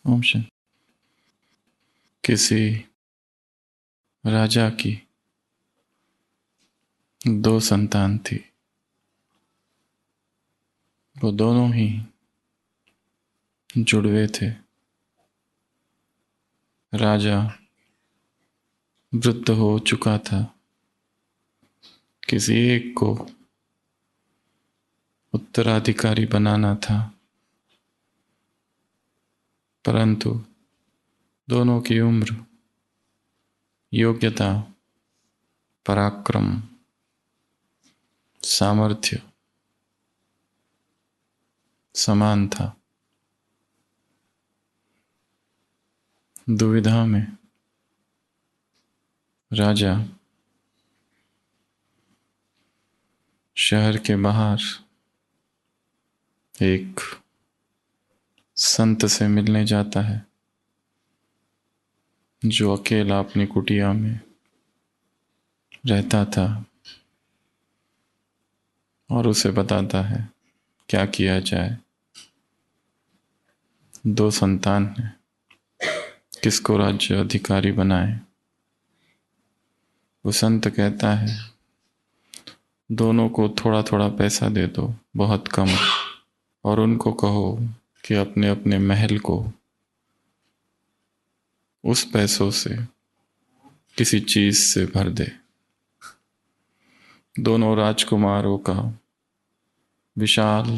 ओम शांति। किसी राजा की दो संतान थी। वो दोनों ही जुड़वे थे। राजा वृद्ध हो चुका था। किसी एक को उत्तराधिकारी बनाना था, परंतु दोनों की उम्र, योग्यता, पराक्रम, सामर्थ्य समान था। दुविधा में राजा शहर के बाहर एक संत से मिलने जाता है, जो अकेला अपनी कुटिया में रहता था, और उसे बताता है क्या किया जाए। दो संतान हैं, किसको राज्य अधिकारी बनाए। वो संत कहता है, दोनों को थोड़ा थोड़ा पैसा दे दो, बहुत कम, और उनको कहो कि अपने अपने महल को उस पैसों से किसी चीज से भर दे। दोनों राजकुमारों का विशाल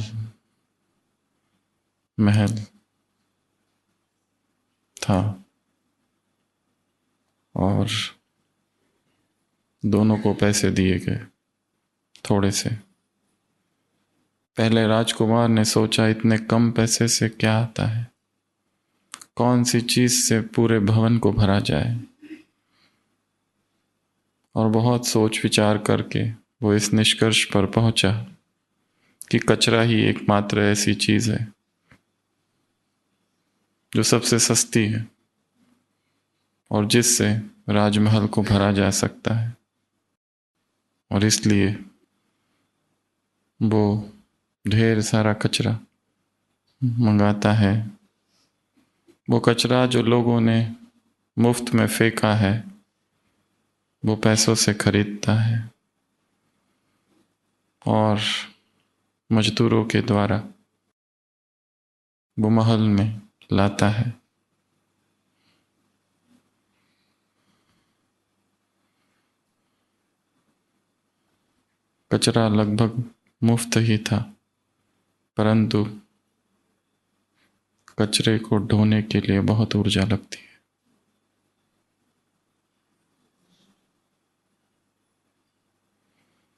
महल था, और दोनों को पैसे दिए गए थोड़े से। पहले राजकुमार ने सोचा, इतने कम पैसे से क्या आता है, कौन सी चीज से पूरे भवन को भरा जाए। और बहुत सोच विचार करके वो इस निष्कर्ष पर पहुंचा कि कचरा ही एकमात्र ऐसी चीज है जो सबसे सस्ती है और जिससे राजमहल को भरा जा सकता है। और इसलिए वो ढेर सारा कचरा मंगाता है। वो कचरा जो लोगों ने मुफ्त में फेंका है, वो पैसों से खरीदता है और मजदूरों के द्वारा वो महल में लाता है। कचरा लगभग मुफ्त ही था, परंतु कचरे को ढोने के लिए बहुत ऊर्जा लगती है।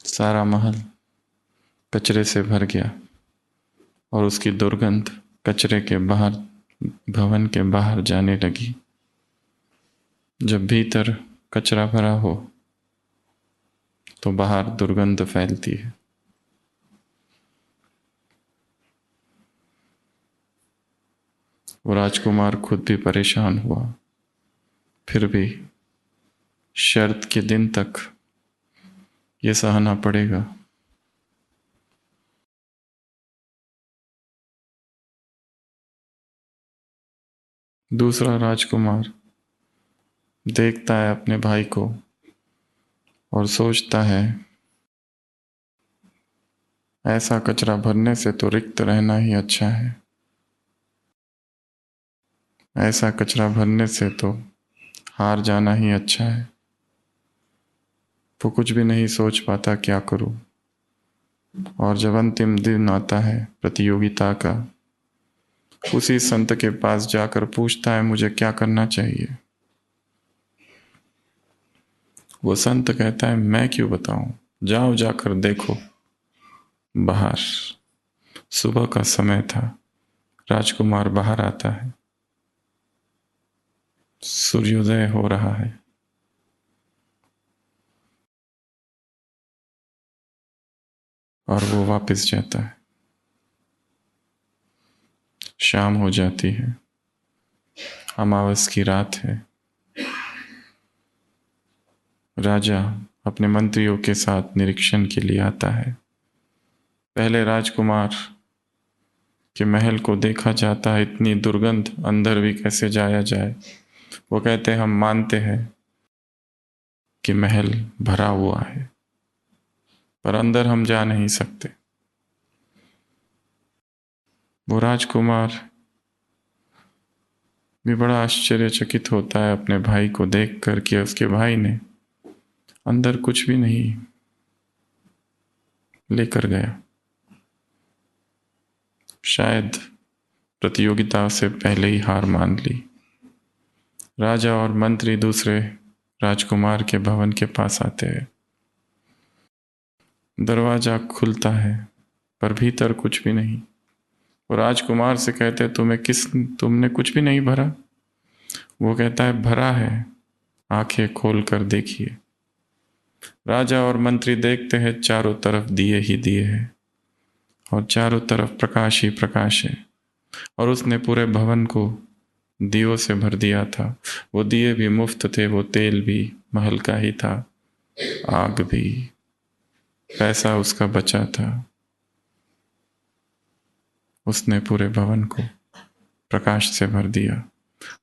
सारा महल कचरे से भर गया और उसकी दुर्गंध कचरे के बाहर, भवन के बाहर जाने लगी। जब भीतर कचरा भरा हो तो बाहर दुर्गंध फैलती है। वो राजकुमार खुद भी परेशान हुआ, फिर भी शर्त के दिन तक ये सहना पड़ेगा। दूसरा राजकुमार देखता है अपने भाई को और सोचता है, ऐसा कचरा भरने से तो रिक्त रहना ही अच्छा है। ऐसा कचरा भरने से तो हार जाना ही अच्छा है। वो कुछ भी नहीं सोच पाता क्या करूं। और जब अंतिम दिन आता है प्रतियोगिता का, उसी संत के पास जाकर पूछता है, मुझे क्या करना चाहिए। वो संत कहता है, मैं क्यों बताऊं, जाओ जाकर देखो बाहर। सुबह का समय था। राजकुमार बाहर आता है, सूर्योदय हो रहा है। और वो वापस जाता है। शाम हो जाती है, अमावस की रात है। राजा अपने मंत्रियों के साथ निरीक्षण के लिए आता है। पहले राजकुमार कि महल को देखा जाता है, इतनी दुर्गंध, अंदर भी कैसे जाया जाए। वो कहते हैं हम मानते हैं कि महल भरा हुआ है, पर अंदर हम जा नहीं सकते। वो राजकुमार भी बड़ा आश्चर्यचकित होता है अपने भाई को देखकर कि उसके भाई ने अंदर कुछ भी नहीं लेकर गया। शायद प्रतियोगिता से पहले ही हार मान ली। राजा और मंत्री दूसरे राजकुमार के भवन के पास आते हैं। दरवाजा खुलता है, पर भीतर कुछ भी नहीं। वो राजकुमार से कहते तुमने कुछ भी नहीं भरा? वो कहता है भरा है, आंखें खोल कर देखिए। राजा और मंत्री देखते हैं, चारों तरफ दिए ही दिए हैं और चारों तरफ प्रकाश ही प्रकाश है। और उसने पूरे भवन को दियों से भर दिया था। वो दिए भी मुफ्त थे, वो तेल भी महल का ही था, आग भी, पैसा उसका बचा था। उसने पूरे भवन को प्रकाश से भर दिया।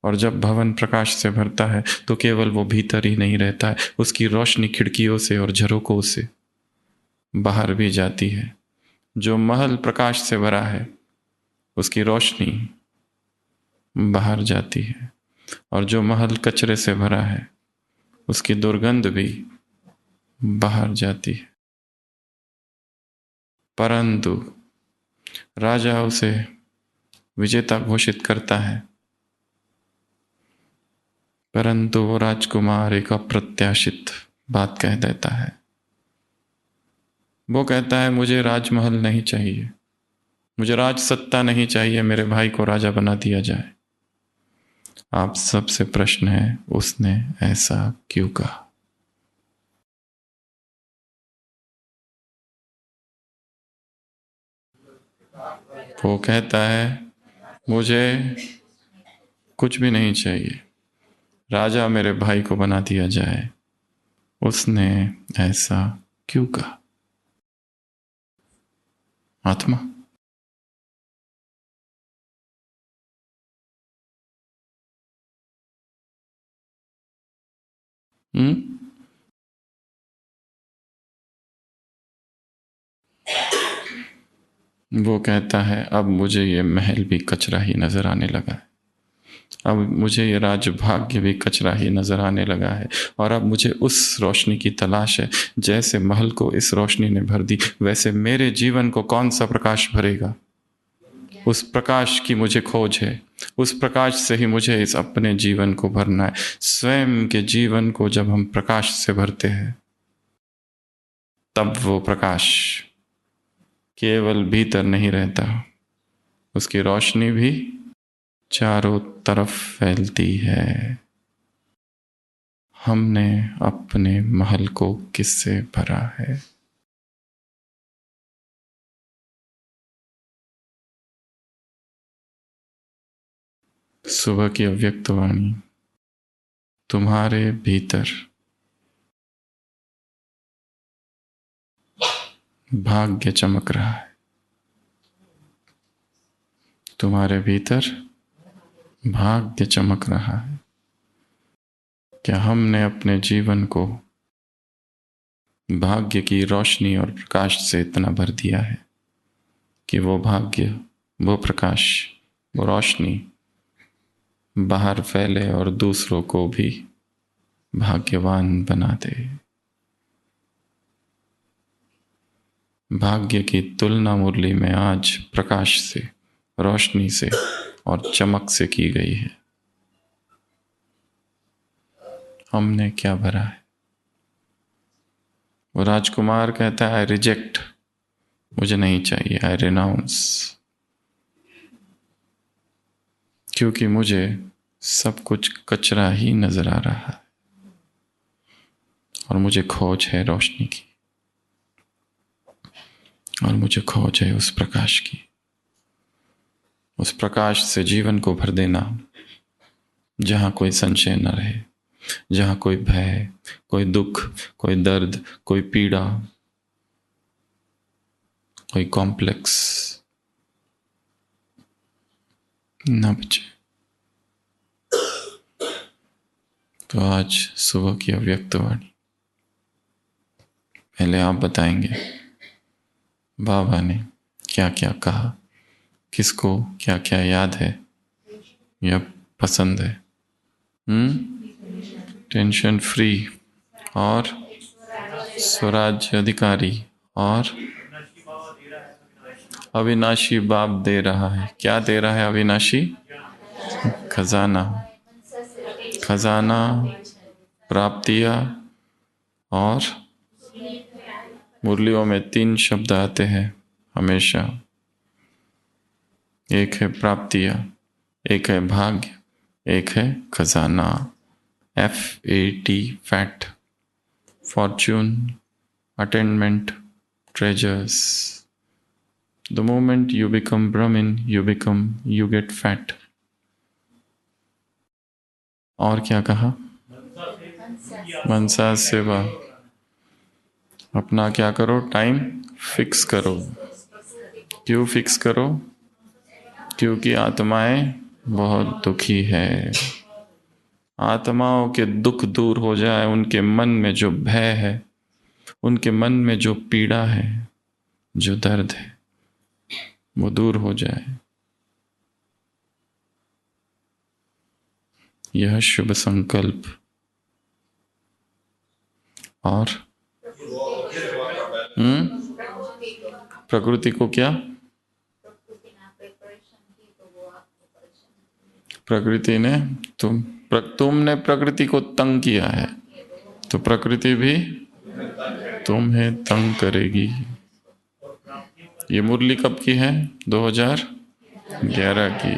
और जब भवन प्रकाश से भरता है तो केवल वो भीतर ही नहीं रहता है, उसकी रोशनी खिड़कियों से और झरोकों से बाहर भी जाती है। जो महल प्रकाश से भरा है उसकी रोशनी बाहर जाती है, और जो महल कचरे से भरा है उसकी दुर्गंध भी बाहर जाती है। परंतु राजा उसे विजेता घोषित करता है, परंतु वो राजकुमार एक अप्रत्याशित बात कह देता है। वो कहता है मुझे राजमहल नहीं चाहिए, मुझे राज सत्ता नहीं चाहिए, मेरे भाई को राजा बना दिया जाए। आप सबसे प्रश्न है, उसने ऐसा क्यों कहा? वो कहता है मुझे कुछ भी नहीं चाहिए, राजा मेरे भाई को बना दिया जाए। उसने ऐसा क्यों कहा? आत्मा। हम्म। वो कहता है अब मुझे ये महल भी कचरा ही नजर आने लगा है, अब मुझे ये राजभाग्य भी कचरा ही नजर आने लगा है, और अब मुझे उस रोशनी की तलाश है। जैसे महल को इस रोशनी ने भर दी, वैसे मेरे जीवन को कौन सा प्रकाश भरेगा? उस प्रकाश की मुझे खोज है, उस प्रकाश से ही मुझे इस अपने जीवन को भरना है। स्वयं के जीवन को जब हम प्रकाश से भरते हैं, तब वो प्रकाश केवल भीतर नहीं रहता, उसकी रोशनी भी चारों तरफ फैलती है। हमने अपने महल को किससे भरा है? सुबह की अव्यक्त वाणी। तुम्हारे भीतर भाग्य चमक रहा है, तुम्हारे भीतर भाग्य चमक रहा है। क्या हमने अपने जीवन को भाग्य की रोशनी और प्रकाश से इतना भर दिया है कि वो भाग्य, वो प्रकाश, वो रोशनी बाहर फैले और दूसरों को भी भाग्यवान बना दे? भाग्य की तुलना मुरली में आज प्रकाश से, रोशनी से और चमक से की गई है। हमने क्या भरा है? वो राजकुमार कहता है रिजेक्ट, मुझे नहीं चाहिए, आई रिनाउंस, क्योंकि मुझे सब कुछ कचरा ही नजर आ रहा है और मुझे खोज है रोशनी की, और मुझे खोज है उस प्रकाश की। उस प्रकाश से जीवन को भर देना, जहां कोई संशय न रहे, जहां कोई भय, कोई दुख, कोई दर्द, कोई पीड़ा, कोई कॉम्प्लेक्स, न बचे। तो आज सुबह की अव्यक्त वाणी पहले आप बताएंगे बाबा ने क्या क्या कहा, किसको क्या क्या याद है या पसंद है। टेंशन फ्री और स्वराज्य अधिकारी और अविनाशी बाप दे रहा है। क्या दे रहा है अविनाशी? खजाना। खजाना, प्राप्तियां और मुरलियों में 3 शब्द आते हैं हमेशा। एक है प्राप्तियां, एक है भाग्य, एक है खजाना। FAT, fat, Fortune, attainment, treasures. The moment you become Brahmin, you get fat. और क्या कहा? मनसा सेवा। अपना क्या करो? टाइम फिक्स करो। क्यों फिक्स करो? क्योंकि आत्माएं बहुत दुखी है। आत्माओं के दुख दूर हो जाए, उनके मन में जो भय है, उनके मन में जो पीड़ा है, जो दर्द है, वो दूर हो जाए। यह शुभ संकल्प। और प्रकृति को क्या? प्रकृति ने तुमने प्रकृति को तंग किया है, तो प्रकृति भी तुम्हें तंग करेगी। ये मुरली कब की है? 2011 की।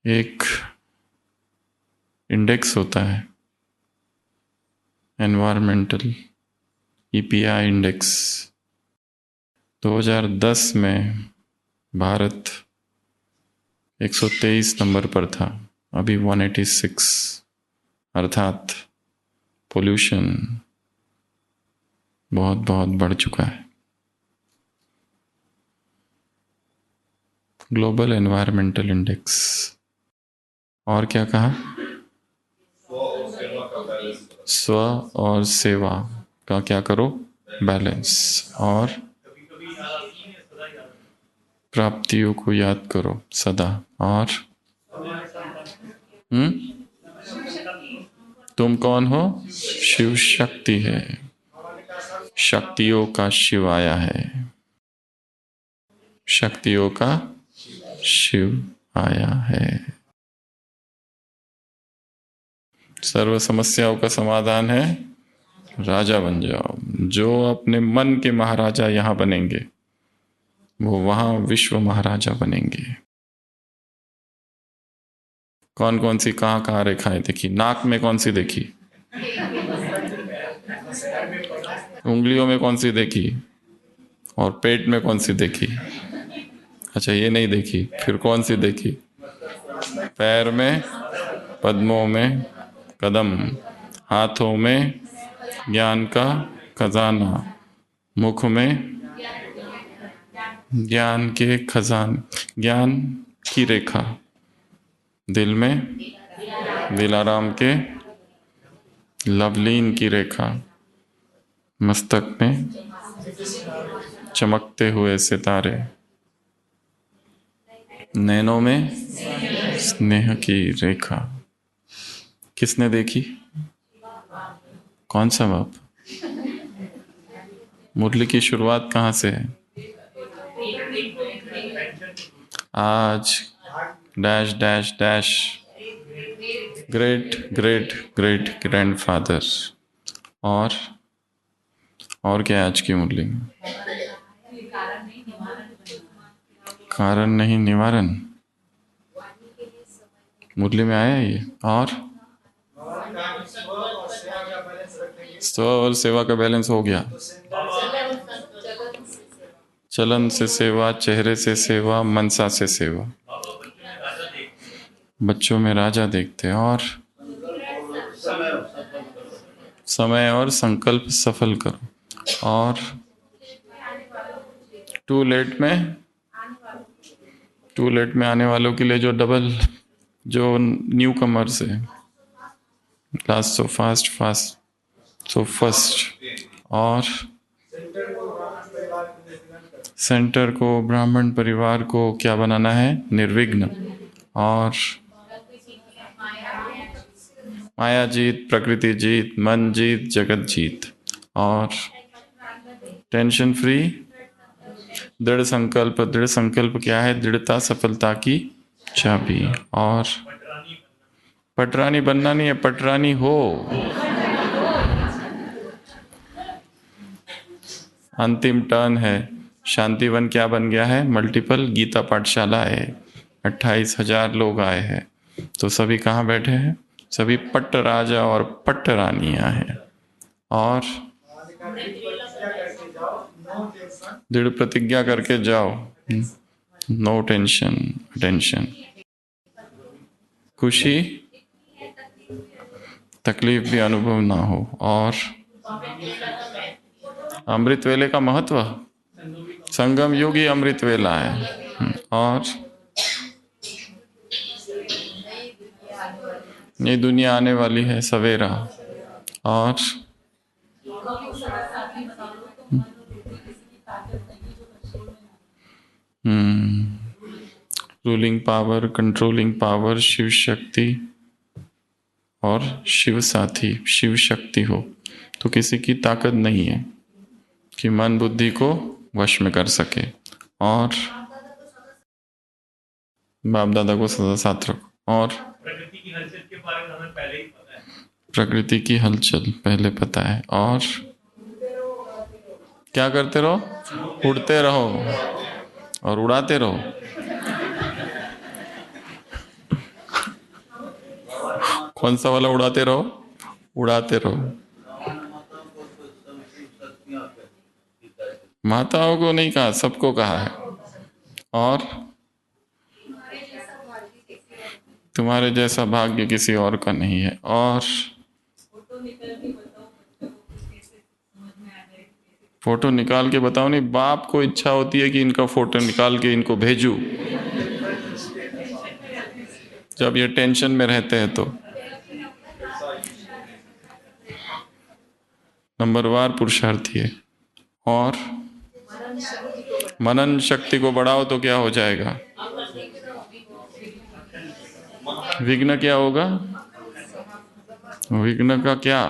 एक इंडेक्स होता है एनवायरमेंटल EPI इंडेक्स। 2010 में भारत 123 नंबर पर था, अभी 186, अर्थात पोल्यूशन बहुत बहुत बढ़ चुका है। Global environmental index. और क्या कहा? स्व और सेवा का क्या करो? बैलेंस। और प्राप्तियों को याद करो सदा। और तुम कौन हो? शिव शक्ति है। शक्तियों का शिव आया है। शक्तियों का शिव आया है। सर्व समस्याओं का समाधान है राजा बन जाओ। जो अपने मन के महाराजा यहां बनेंगे, वो वहां विश्व महाराजा बनेंगे। कौन कौन सी कहां कहां रेखाएं देखी? नाक में कौन सी देखी? उंगलियों में कौन सी देखी? और पेट में कौन सी देखी? अच्छा, ये नहीं देखी, फिर कौन सी देखी? पैर में, पद्मों में, कदम, हाथों में ज्ञान का खजाना, मुख में ज्ञान के खजान, ज्ञान की रेखा, दिल में दिलाराम के लवलीन की रेखा, मस्तक में चमकते हुए सितारे, नैनों में स्नेह की रेखा। किसने देखी? कौन सा बाप? मुरली की शुरुआत कहाँ से है? आज dash dash dash great great great grandfather. और क्या है आज की मुरली में? कारण नहीं निवारण मुरली में आया ये। और स्व और सेवा का बैलेंस हो गया। चलन से सेवा, चेहरे से सेवा, मनसा से सेवा। बच्चों में राजा देखते हैं। और समय और संकल्प सफल करो। और टू लेट में टूलेट में आने वालों के लिए जो डबल, जो न्यू कमर्स है, last so fast so first. और सेंटर को, ब्राह्मण परिवार को क्या बनाना है? निर्विघ्न। और माया जीत, प्रकृति जीत, मन जीत, जगत जीत। और टेंशन फ्री, दृढ़ संकल्प। दृढ़ संकल्प क्या है? दृढ़ता सफलता की चाबी। और पटरानी बनना नहीं है, पटरानी हो। अंतिम टर्न है। शांतिवन क्या बन गया है? मल्टीपल गीता पाठशाला है। 28,000 लोग आए हैं। तो सभी कहाँ बैठे हैं? सभी पट्ट राजा और पट्ट रानियां हैं। और दृढ़ प्रतिज्ञा करके जाओ, नो टेंशन टेंशन। खुशी, तकलीफ भी अनुभव ना हो। और अमृत वेले का महत्व, संगम युग ही अमृत वेला है। और ये दुनिया आने वाली है सवेरा। और ruling power, controlling power, Shiv Shakti और शिव साथी, शिव शक्ति हो तो किसी की ताकत नहीं है कि मन बुद्धि को वश में कर सके। और बाप दादा को सदा साथ रखो। और प्रकृति की हलचल के बारे में हमें पहले ही पता है, प्रकृति की हलचल पहले पता है। और क्या करते रहो? उड़ते रहो और उड़ाते रहो। कौन सा वाला उड़ाते रहो? उड़ाते रहो। माताओं को नहीं कहा, सबको कहा है। और तुम्हारे जैसा भाग्य किसी और का नहीं है। और फोटो निकाल के बताओ नहीं, बाप को इच्छा होती है कि इनका फोटो निकाल के इनको भेजूं, जब ये टेंशन में रहते हैं तो। नंबरवार पुरुषार्थी है। और मनन शक्ति को बढ़ाओ तो क्या हो जाएगा? विघ्न क्या होगा? विघ्न का क्या?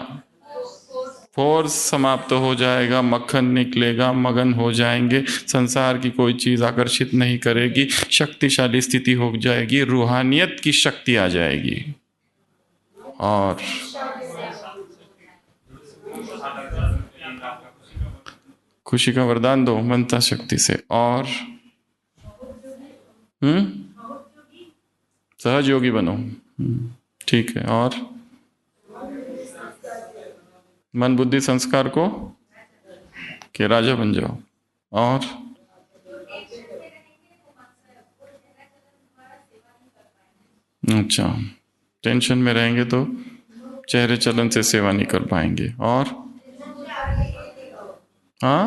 फोर्स समाप्त हो जाएगा, मक्खन निकलेगा, मगन हो जाएंगे, संसार की कोई चीज आकर्षित नहीं करेगी, शक्तिशाली स्थिति हो जाएगी, रूहानियत की शक्ति आ जाएगी। और खुशी का वरदान दो मनता शक्ति से। और सहज योगी बनो। ठीक है। और मन बुद्धि संस्कार को के राजा बन जाओ। और अच्छा, टेंशन में रहेंगे तो चेहरे चलन से सेवा नहीं कर पाएंगे। और हाँ,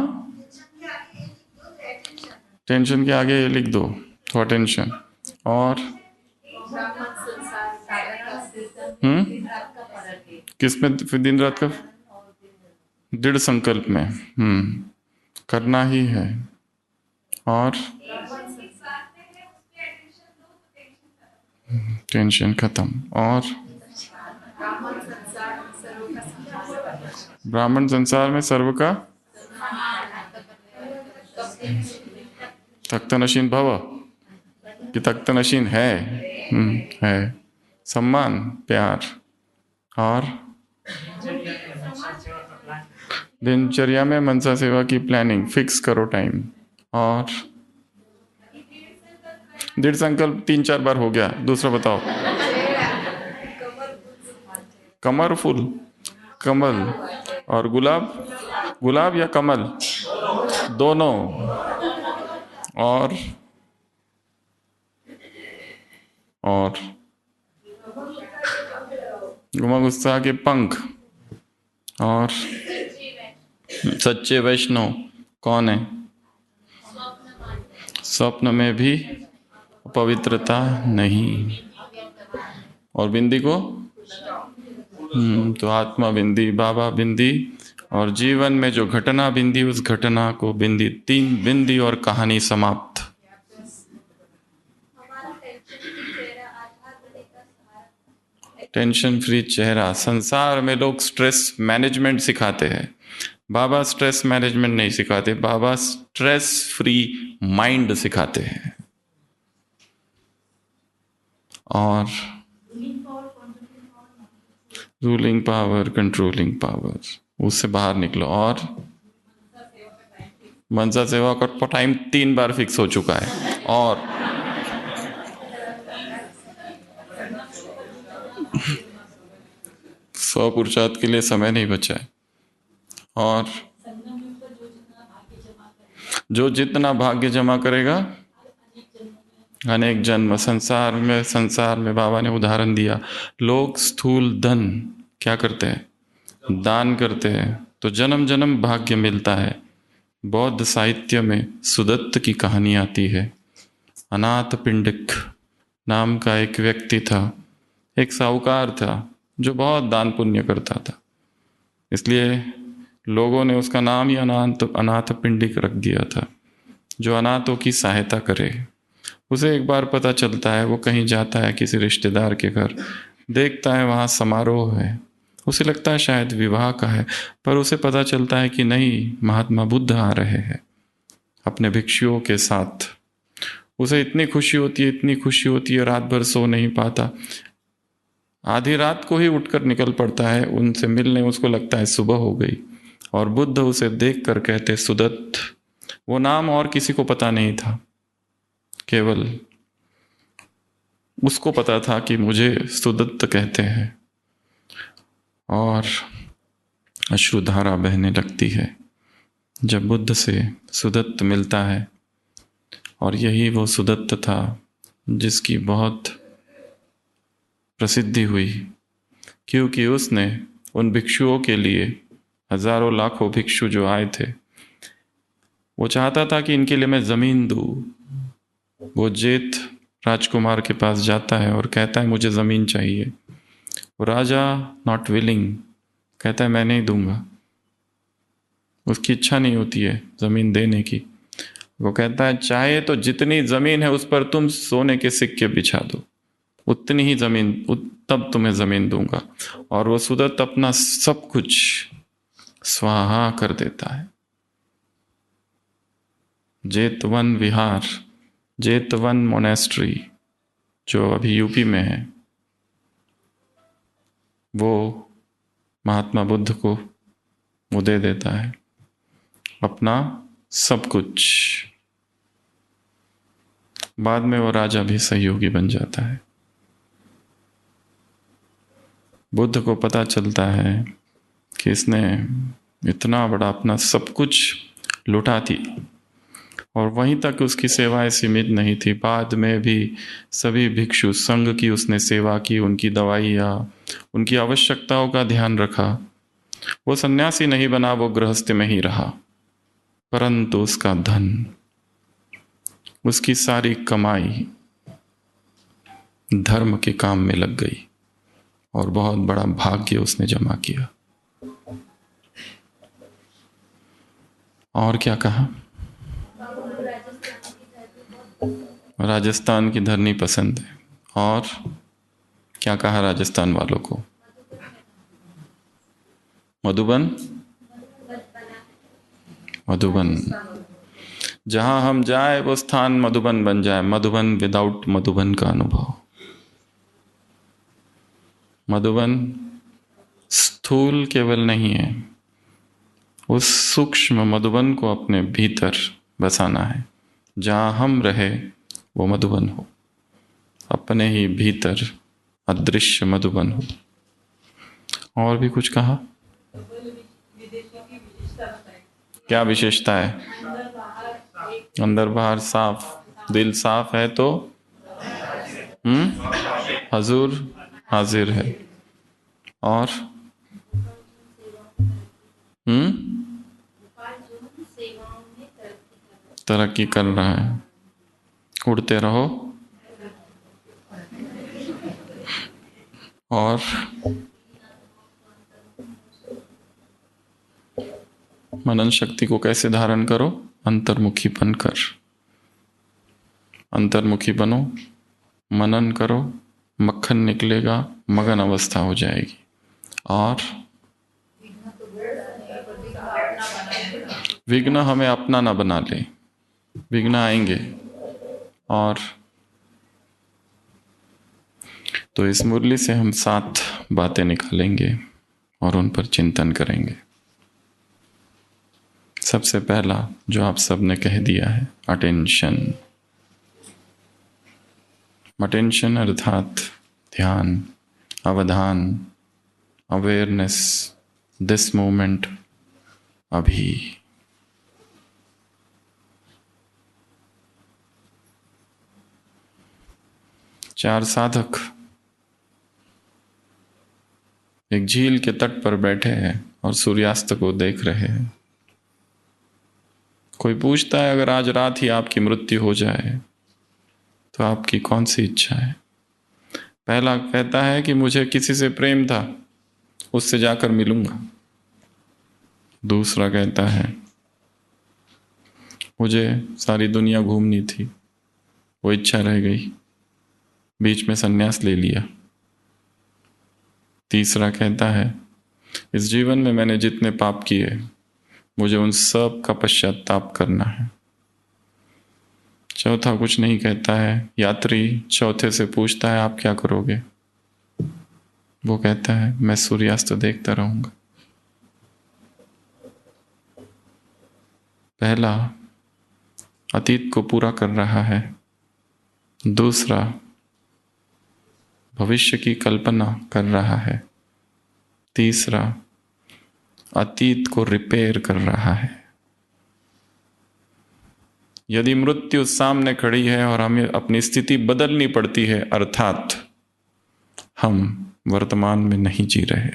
टेंशन के आगे ये लिख दो, थोड़ा टेंशन। और किसमें? फिर दिन रात का दृढ़ संकल्प में करना ही है। और टेंशन खत्म। और ब्राह्मण संसार में सर्व का तख्तनशीन भव कि तख्तनशीन है सम्मान, प्यार। और दिनचर्या में मनसा सेवा की प्लानिंग फिक्स करो टाइम। और दृढ़ संकल्प 3-4 बार हो गया, दूसरा बताओ। कमर फूल, कमल और गुलाब, गुलाब या कमल दोनों। और गुमा गुस्सा के पंख। और सच्चे वैष्णव कौन है? स्वप्न में भी पवित्रता नहीं। और बिंदी को तो आत्मा बिंदी, बाबा बिंदी, और जीवन में जो घटना बिंदी, उस घटना को बिंदी। 3 बिंदी और कहानी समाप्त। टेंशन फ्री चेहरा। संसार में लोग स्ट्रेस मैनेजमेंट सिखाते हैं, बाबा स्ट्रेस मैनेजमेंट नहीं सिखाते, बाबा स्ट्रेस फ्री माइंड सिखाते हैं। और रूलिंग पावर, कंट्रोलिंग पावर, उससे बाहर निकलो। और मनसा सेवा का टाइम 3 बार फिक्स हो चुका है, और स्व पुरुषार्थ के लिए समय नहीं बचा है। और जो जितना भाग्य जमा करेगा, अनेक जन्म। संसार में बाबा ने उदाहरण दिया, लोग स्थूल धन क्या करते हैं, दान करते हैं, तो जन्म जन्म भाग्य मिलता है। बौद्ध साहित्य में सुदत्त की कहानी आती है। अनाथ पिंडिक नाम का एक व्यक्ति था, एक साहूकार था जो बहुत दान पुण्य करता था, इसलिए लोगों ने उसका नाम ही अनाथ पिंडिक रख दिया था, जो अनाथों की सहायता करे। उसे एक बार पता चलता है, वो कहीं जाता है किसी रिश्तेदार के घर, देखता है वहाँ समारोह है, उसे लगता है शायद विवाह का है, पर उसे पता चलता है कि नहीं, महात्मा बुद्ध आ रहे हैं अपने भिक्षुओं के साथ। उसे इतनी खुशी होती है, इतनी खुशी होती है, रात भर सो नहीं पाता। आधी रात को ही उठकर निकल पड़ता है उनसे मिलने। उसको लगता है सुबह हो गई, और बुद्ध उसे देख कर कहते, सुदत्त। वो नाम और किसी को पता नहीं था, केवल उसको पता था कि मुझे सुदत्त कहते हैं। और अश्रुधारा बहने लगती है जब बुद्ध से सुदत्त मिलता है। और यही वो सुदत्त था जिसकी बहुत प्रसिद्धि हुई, क्योंकि उसने उन भिक्षुओं के लिए, हजारों लाखों भिक्षु जो आए थे, वो चाहता था कि इनके लिए मैं ज़मीन दूँ। वो जेठ राजकुमार के पास जाता है और कहता है मुझे ज़मीन चाहिए। वो राजा नॉट विलिंग, कहता है मैं नहीं दूंगा। उसकी इच्छा नहीं होती है ज़मीन देने की। वो कहता है चाहे तो जितनी ज़मीन है उस पर तुम सोने के सिक्के बिछा दो, उतनी ही ज़मीन, तब तुम्हें ज़मीन दूंगा। और वो सुदत्त अपना सब कुछ स्वाहा कर देता है। जेतवन विहार, जेतवन मोनेस्ट्री जो अभी यूपी में है, वो महात्मा बुद्ध को वो दे देता है अपना सब कुछ। बाद में वो राजा भी सहयोगी बन जाता है। बुद्ध को पता चलता है कि इसने इतना बड़ा अपना सब कुछ लुटा थी, और वहीं तक उसकी सेवाएं सीमित नहीं थी। बाद में भी सभी भिक्षु संघ की उसने सेवा की, उनकी दवाइयाँ, उनकी आवश्यकताओं का ध्यान रखा। वो सन्यासी नहीं बना, वो गृहस्थ में ही रहा, परंतु उसका धन, उसकी सारी कमाई धर्म के काम में लग गई, और बहुत बड़ा भाग्य उसने जमा किया। और क्या कहा? राजस्थान की धरनी पसंद है। और क्या कहा राजस्थान वालों को? मधुबन, मधुबन, जहां हम जाए वो स्थान मधुबन बन जाए। मधुबन विदाउट मधुबन का अनुभव। मधुबन स्थूल केवल नहीं है, उस सूक्ष्म मधुबन को अपने भीतर बसाना है। जहां हम रहे वो मधुबन हो, अपने ही भीतर अदृश्य मधुबन हो। और भी कुछ कहा? क्या विशेषता है? अंदर बाहर साफ, दिल साफ है तो हजूर हाजिर है। और तरक्की कर रहा है। उड़ते रहो, और मनन शक्ति को कैसे धारण करो? अंतर्मुखी बनकर। अंतर्मुखी बनो, मनन करो, मक्खन निकलेगा, मगन अवस्था हो जाएगी। और विघ्न हमें अपना ना बना ले, विघ्न आएंगे। और तो इस मुरली से हम 7 बातें निकालेंगे और उन पर चिंतन करेंगे। सबसे पहला जो आप सबने कह दिया है, अटेंशन। अटेंशन अर्थात ध्यान, अवधान, अवेयरनेस, दिस मोमेंट, अभी। चार साधक एक झील के तट पर बैठे हैं और सूर्यास्त को देख रहे हैं। कोई पूछता है, अगर आज रात ही आपकी मृत्यु हो जाए तो आपकी कौन सी इच्छा है? पहला कहता है कि मुझे किसी से प्रेम था, उससे जाकर मिलूंगा। दूसरा कहता है मुझे सारी दुनिया घूमनी थी, वो इच्छा रह गई, बीच में संन्यास ले लिया। तीसरा कहता है इस जीवन में मैंने जितने पाप किए, मुझे उन सब का पश्चाताप करना है। चौथा कुछ नहीं कहता है। यात्री चौथे से पूछता है, आप क्या करोगे? वो कहता है, मैं सूर्यास्त देखता रहूंगा। पहला अतीत को पूरा कर रहा है, दूसरा भविष्य की कल्पना कर रहा है, तीसरा अतीत को रिपेयर कर रहा है। यदि मृत्यु सामने खड़ी है और हमें अपनी स्थिति बदलनी पड़ती है, अर्थात हम वर्तमान में नहीं जी रहे।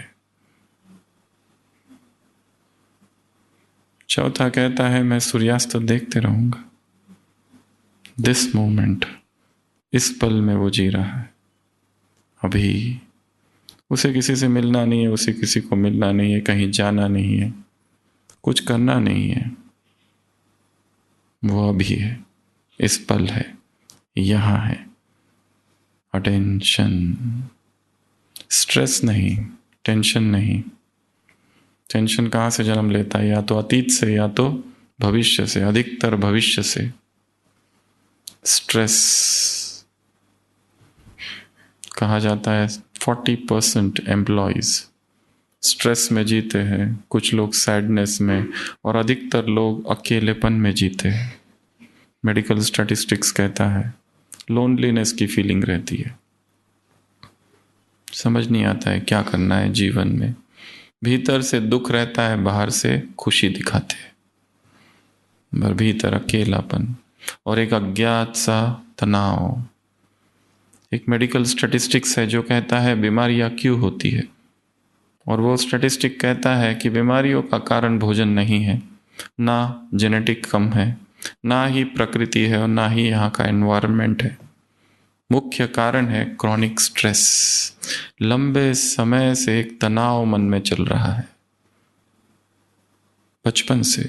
चौथा कहता है मैं सूर्यास्त देखते रहूंगा। दिस मोमेंट, इस पल में वो जी रहा है, अभी। उसे किसी से मिलना नहीं है, उसे किसी को मिलना नहीं है, कहीं जाना नहीं है, कुछ करना नहीं है। वो अभी है, इस पल है, यहाँ है। अटेंशन, स्ट्रेस नहीं, टेंशन नहीं। टेंशन कहाँ से जन्म लेता है? या तो अतीत से या तो भविष्य से, अधिकतर भविष्य से। स्ट्रेस कहा जाता है 40% एम्प्लॉयज स्ट्रेस में जीते हैं, कुछ लोग सैडनेस में, और अधिकतर लोग अकेलेपन में जीते हैं। मेडिकल स्टैटिस्टिक्स कहता है लोनलीनेस की फीलिंग रहती है। समझ नहीं आता है क्या करना है जीवन में। भीतर से दुख रहता है, बाहर से खुशी दिखाते हैं, पर भीतर अकेलापन और एक अज्ञात सा तनाव। एक मेडिकल स्टैटिस्टिक्स है जो कहता है बीमारियां क्यों होती है, और वो स्टैटिस्टिक कहता है कि बीमारियों का कारण भोजन नहीं है, ना जेनेटिक कम है, ना ही प्रकृति है, और ना ही यहाँ का एनवायरनमेंट है। मुख्य कारण है क्रॉनिक स्ट्रेस। लंबे समय से एक तनाव मन में चल रहा है, बचपन से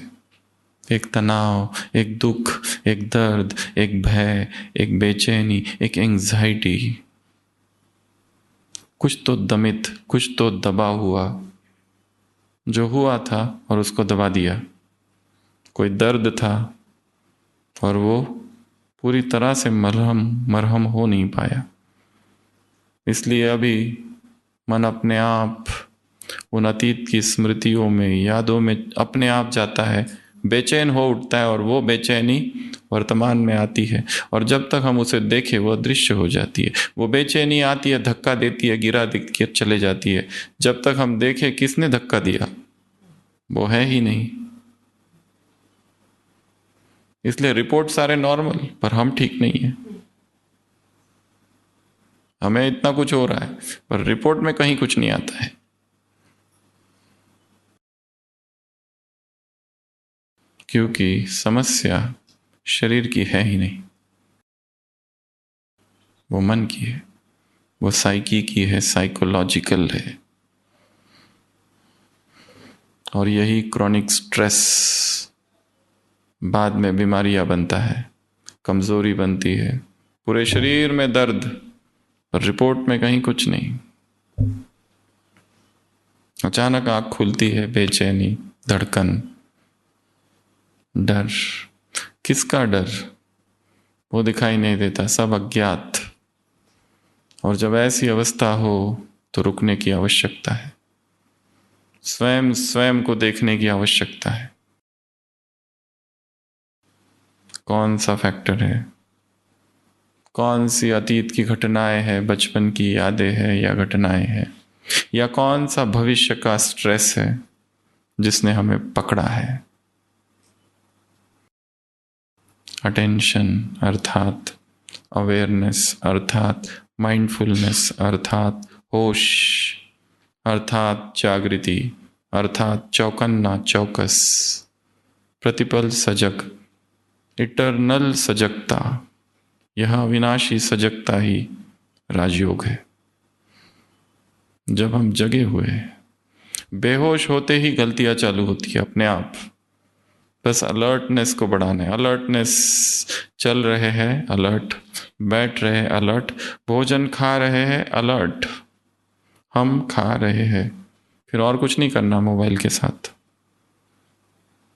एक तनाव, एक दुख, एक दर्द, एक भय, एक बेचैनी, एक एंजाइटी। कुछ तो दमित, कुछ तो दबा हुआ, जो हुआ था और उसको दबा दिया। कोई दर्द था और वो पूरी तरह से मरहम हो नहीं पाया। इसलिए अभी मन अपने आप उन अतीत की स्मृतियों में, यादों में अपने आप जाता है, बेचैन हो उठता है, और वो बेचैनी वर्तमान में आती है, और जब तक हम उसे देखें वो अदृश्य हो जाती है। वो बेचैनी आती है, धक्का देती है, गिरा दिख के चले जाती है। जब तक हम देखें किसने धक्का दिया, वो है ही नहीं। इसलिए रिपोर्ट सारे नॉर्मल, पर हम ठीक नहीं है। हमें इतना कुछ हो रहा है पर रिपोर्ट में कहीं कुछ नहीं आता है। क्योंकि समस्या शरीर की है ही नहीं, वो मन की है। वो साइकी की है, साइकोलॉजिकल है। और यही क्रॉनिक स्ट्रेस बाद में बीमारियां बनता है, कमजोरी बनती है, पूरे शरीर में दर्द, पर रिपोर्ट में कहीं कुछ नहीं। अचानक आंख खुलती है, बेचैनी, धड़कन, डर। किसका डर? वो दिखाई नहीं देता, सब अज्ञात। और जब ऐसी अवस्था हो तो रुकने की आवश्यकता है, स्वयं स्वयं को देखने की आवश्यकता है। कौन सा फैक्टर है, कौन सी अतीत की घटनाएं हैं, बचपन की यादें हैं या घटनाएं हैं, या कौन सा भविष्य का स्ट्रेस है जिसने हमें पकड़ा है। अटेंशन अर्थात अवेयरनेस, अर्थात माइंडफुलनेस, अर्थात होश, अर्थात जागृति, अर्थात चौकन्ना, चौकस, प्रतिपल सजग, इटरनल सजगता। यह अविनाशी सजगता ही राजयोग है। जब हम जगे हुए हैं, बेहोश होते ही गलतियां चालू होती है अपने आप। बस अलर्टनेस को बढ़ाना है। अलर्टनेस, चल रहे हैं अलर्ट, बैठ रहे हैं अलर्ट, भोजन खा रहे हैं अलर्ट, हम खा रहे हैं, फिर और कुछ नहीं करना मोबाइल के साथ।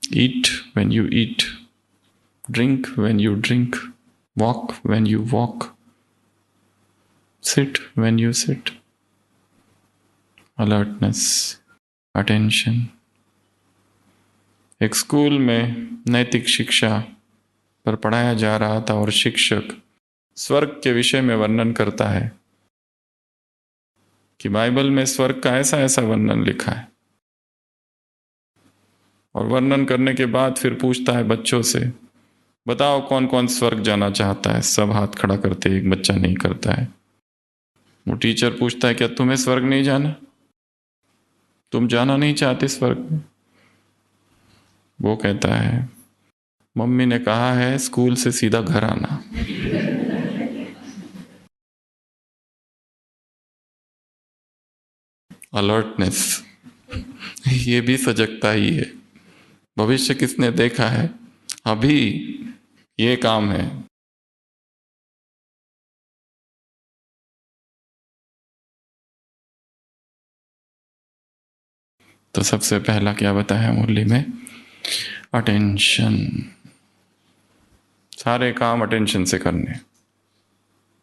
Eat when you eat, drink when you drink, walk when you walk, sit when you sit. Alertness, attention. एक स्कूल में नैतिक शिक्षा पर पढ़ाया जा रहा था और शिक्षक स्वर्ग के विषय में वर्णन करता है कि बाइबल में स्वर्ग का ऐसा ऐसा वर्णन लिखा है। और वर्णन करने के बाद फिर पूछता है बच्चों से, बताओ कौन कौन स्वर्ग जाना चाहता है। सब हाथ खड़ा करते, एक बच्चा नहीं करता है। वो टीचर पूछता है, क्या तुम्हें स्वर्ग नहीं जाना, तुम जाना नहीं चाहते स्वर्ग में? वो कहता है, मम्मी ने कहा है स्कूल से सीधा घर आना। अलर्टनेस, ये भी सजगता ही है। भविष्य किसने देखा है? अभी ये काम है। तो सबसे पहला क्या बताया मुरली में? अटेंशन। सारे काम अटेंशन से करने।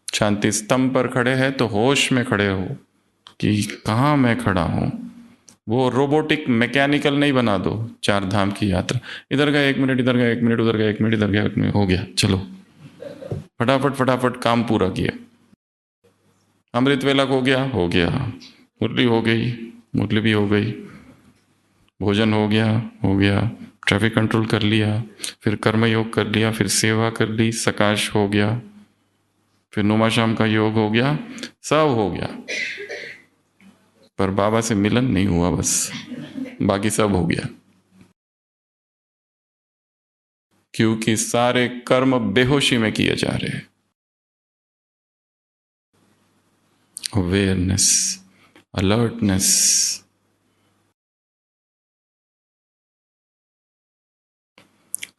शांति स्तंभ पर खड़े हैं तो होश में खड़े हो कि कहाँ मैं खड़ा हूं। वो रोबोटिक मैकेनिकल नहीं बना दो। चार धाम की यात्रा, इधर गए 1 मिनट, इधर गए 1 मिनट, उधर गए 1 मिनट, इधर गए 1 मिनट, हो गया, चलो फटाफट फटाफट काम पूरा किया। अमृत वेला हो गया, हो गया। मुरली हो गई, मुरली भी हो गई। भोजन हो गया, हो गया। ट्रैफिक कंट्रोल कर लिया, फिर कर्म योग कर लिया, फिर सेवा कर ली, सकाश हो गया, फिर नुमा शाम का योग हो गया, सब हो गया। पर बाबा से मिलन नहीं हुआ, बस बाकी सब हो गया। क्योंकि सारे कर्म बेहोशी में किए जा रहे हैं। Awareness, alertness.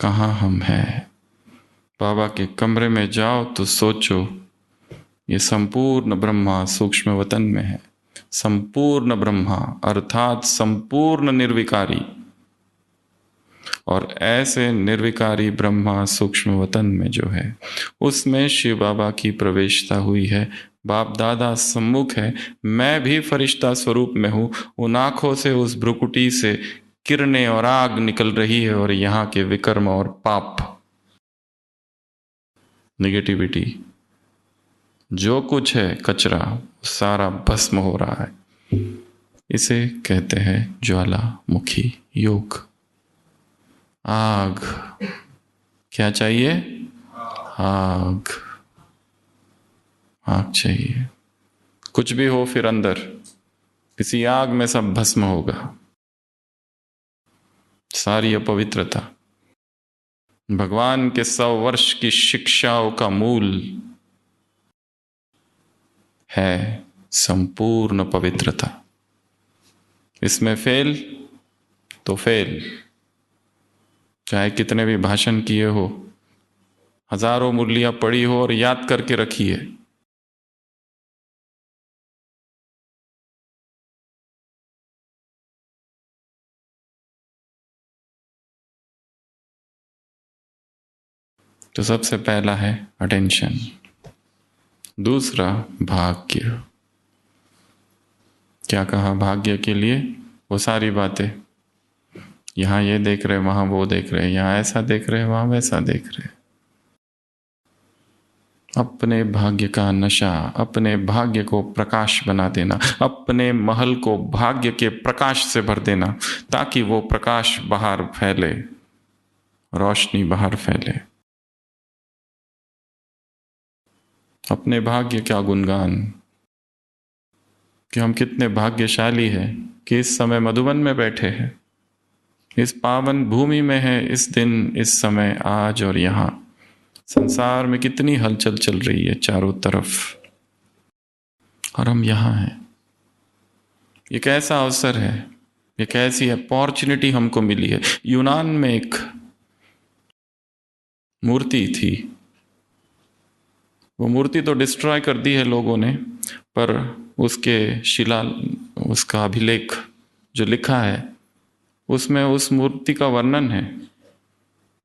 कहाँ हम हैं? बाबा के कमरे में जाओ तो सोचो, ये संपूर्ण ब्रह्मा सूक्ष्म वतन में है। संपूर्ण ब्रह्मा अर्थात संपूर्ण निर्विकारी। और ऐसे निर्विकारी ब्रह्मा सूक्ष्म वतन में जो है, उसमें शिव बाबा की प्रवेशता हुई है। बाप दादा सम्मुख है। मैं भी फरिश्ता स्वरूप में हूं। उन आंखों से, उस भ्रुकुटी से किरणें और आग निकल रही है, और यहाँ के विकर्म और पाप, निगेटिविटी, जो कुछ है कचरा, सारा भस्म हो रहा है। इसे कहते हैं ज्वालामुखी योग। आग, क्या चाहिए? आग, आग चाहिए। कुछ भी हो, फिर अंदर किसी आग में सब भस्म होगा। सारी अपवित्रता भगवान के 100 वर्ष की शिक्षाओं का मूल है संपूर्ण पवित्रता। इसमें फेल तो फेल, चाहे कितने भी भाषण किए हो, हजारों मुरलियां पड़ी हो और याद करके रखी है, तो सबसे पहला है अटेंशन, दूसरा भाग्य। क्या कहा भाग्य के लिए? वो सारी बातें, यहाँ ये देख रहे, वहां वो देख रहे, यहाँ ऐसा देख रहे, वहां वैसा देख रहे। अपने भाग्य का नशा, अपने भाग्य को प्रकाश बना देना, अपने महल को भाग्य के प्रकाश से भर देना, ताकि वो प्रकाश बाहर फैले, रोशनी बाहर फैले। अपने भाग्य का गुणगान कि हम कितने भाग्यशाली हैं कि इस समय मधुबन में बैठे हैं, इस पावन भूमि में है, इस दिन, इस समय, आज और यहाँ। संसार में कितनी हलचल चल रही है चारों तरफ, और हम यहाँ हैं। ये कैसा अवसर है, ये कैसी अपॉर्चुनिटी हमको मिली है। यूनान में एक मूर्ति थी, वो मूर्ति तो डिस्ट्रॉय कर दी है लोगों ने, पर उसके उसका अभिलेख जो लिखा है, उसमें उस मूर्ति का वर्णन है।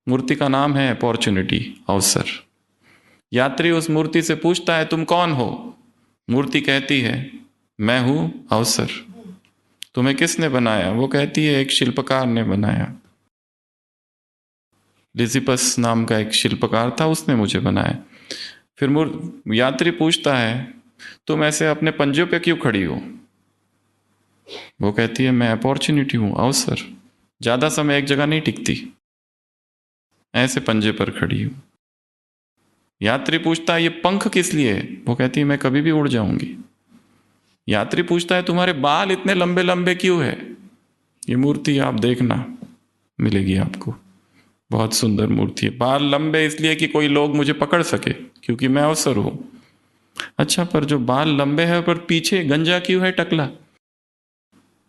मूर्ति का नाम है अपॉर्चुनिटी, अवसर। यात्री उस मूर्ति से पूछता है, तुम कौन हो? मूर्ति कहती है, मैं हूं अवसर। तुम्हें किसने बनाया? वो कहती है, एक शिल्पकार ने बनाया। लिजिपस नाम का एक शिल्पकार था, उसने मुझे बनाया। फिर यात्री पूछता है, तुम ऐसे अपने पंजों पे क्यों खड़ी हो? वो कहती है, मैं अपॉर्चुनिटी हूं, अवसर। ज्यादा समय एक जगह नहीं टिकती, ऐसे पंजे पर खड़ी हूं। यात्री पूछता है, ये पंख किस लिए? वो कहती है, मैं कभी भी उड़ जाऊंगी। यात्री पूछता है, तुम्हारे बाल इतने लंबे लंबे क्यों है? ये मूर्ति आप देखना, मिलेगी आपको, बहुत सुंदर मूर्ति है। बाल लंबे इसलिए कि कोई लोग मुझे पकड़ सके, क्योंकि मैं अवसर हूं। अच्छा, पर जो बाल लंबे हैं पर पीछे गंजा क्यों है, टकला?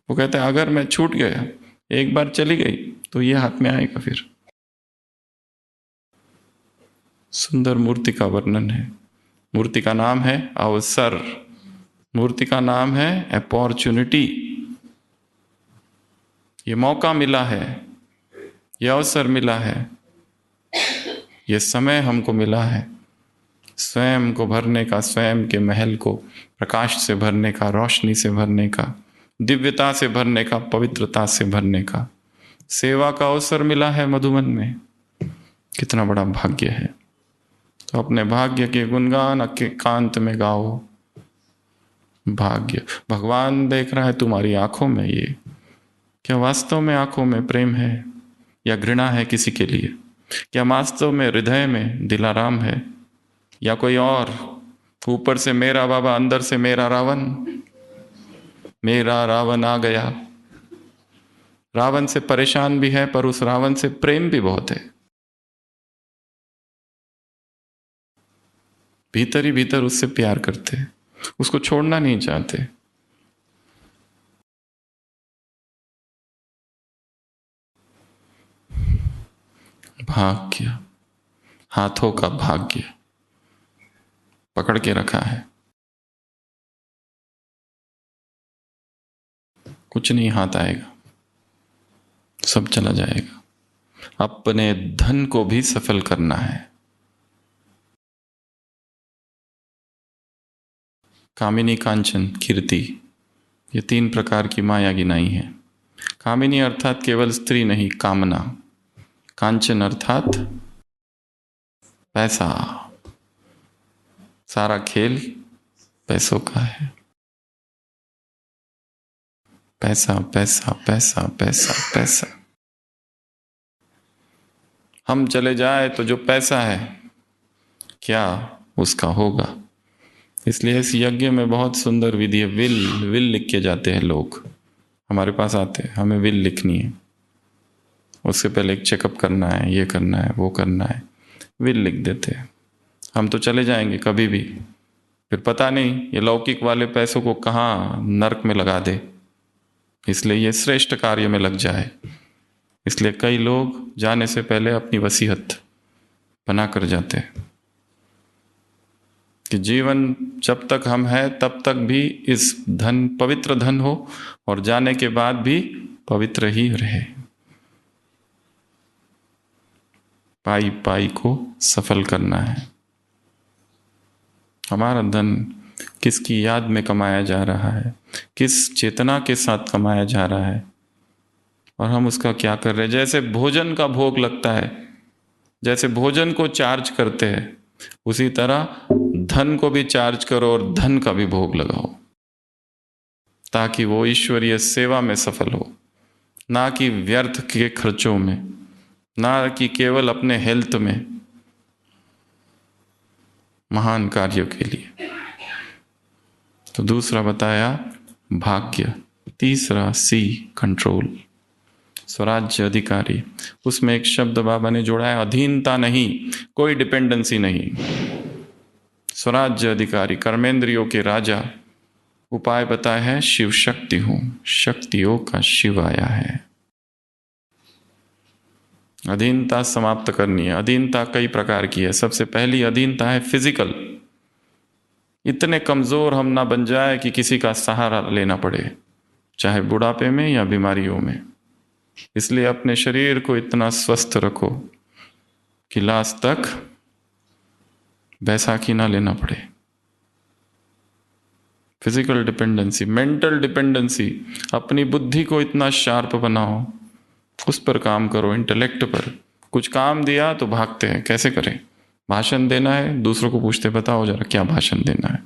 वो कहता है, अगर मैं छूट गया, एक बार चली गई, तो ये हाथ में आएगा फिर। सुंदर मूर्ति का वर्णन है। मूर्ति का नाम है अवसर, मूर्ति का नाम है अपॉर्चुनिटी। ये मौका मिला है, ये अवसर मिला है, ये समय हमको मिला है स्वयं को भरने का, स्वयं के महल को प्रकाश से भरने का, रोशनी से भरने का, दिव्यता से भरने का, पवित्रता से भरने का। सेवा का अवसर मिला है मधुबन में, कितना बड़ा भाग्य है। तो अपने भाग्य के गुणगान एकांत में गाओ। भाग्य, भगवान देख रहा है तुम्हारी आंखों में। ये क्या वास्तव में आंखों में प्रेम है या घृणा है किसी के लिए? क्या वास्तव में हृदय में दिलाराम है या कोई और? ऊपर से मेरा बाबा, अंदर से मेरा रावण। मेरा रावण आ गया। रावण से परेशान भी है, पर उस रावण से प्रेम भी बहुत है। भीतर ही भीतर उससे प्यार करते हैं, उसको छोड़ना नहीं चाहते। भाग्य, हाथों का भाग्य पकड़ के रखा है, कुछ नहीं हाथ आएगा, सब चला जाएगा। अपने धन को भी सफल करना है। कामिनी, कांचन, कीर्ति, ये 3 प्रकार की माया गिनाई है। कामिनी अर्थात केवल स्त्री नहीं, कामना। कांचन अर्थात पैसा। सारा खेल पैसों का है। पैसा पैसा पैसा पैसा पैसा। हम चले जाए तो जो पैसा है, क्या उसका होगा? इसलिए इस यज्ञ में बहुत सुंदर विधि है। विल लिख के जाते हैं लोग, हमारे पास आते हैं, हमें विल लिखनी है। उससे पहले एक चेकअप करना है, ये करना है, वो करना है, विल लिख देते हैं। हम तो चले जाएंगे कभी भी, फिर पता नहीं ये लौकिक वाले पैसों को कहाँ नरक में लगा दे, इसलिए ये श्रेष्ठ कार्य में लग जाए। इसलिए कई लोग जाने से पहले अपनी वसीयत बना कर जाते हैं कि जीवन जब तक हम हैं तब तक भी इस धन पवित्र धन हो और जाने के बाद भी पवित्र ही रहे। पाई पाई को सफल करना है। हमारा धन किसकी याद में कमाया जा रहा है, किस चेतना के साथ कमाया जा रहा है, और हम उसका क्या कर रहे हैं। जैसे भोजन का भोग लगता है, जैसे भोजन को चार्ज करते हैं, उसी तरह धन को भी चार्ज करो और धन का भी भोग लगाओ, ताकि वो ईश्वरीय सेवा में सफल हो, ना कि व्यर्थ के खर्चों में, ना कि केवल अपने हेल्थ में, महान कार्यों के लिए। तो दूसरा बताया भाग्य, तीसरा सी कंट्रोल, स्वराज्य अधिकारी। उसमें एक शब्द बाबा ने जोड़ा है, अधीनता नहीं, कोई डिपेंडेंसी नहीं। स्वराज्य अधिकारी, कर्मेंद्रियों के राजा। उपाय बताया है, शिव शक्ति हूं, शक्तियों का शिव आया है। अधीनता समाप्त करनी है। अधीनता कई प्रकार की है। सबसे पहली अधीनता है फिजिकल। इतने कमजोर हम ना बन जाए कि किसी का सहारा लेना पड़े, चाहे बुढ़ापे में या बीमारियों में। इसलिए अपने शरीर को इतना स्वस्थ रखो कि लास्ट तक बैसाखी ना लेना पड़े। Physical dependency. मेंटल डिपेंडेंसी, अपनी बुद्धि को इतना शार्प बनाओ, उस पर काम करो, इंटेलेक्ट पर। कुछ काम दिया तो भागते हैं, कैसे करें। भाषण देना है, दूसरों को पूछते बताओ जरा क्या भाषण देना है,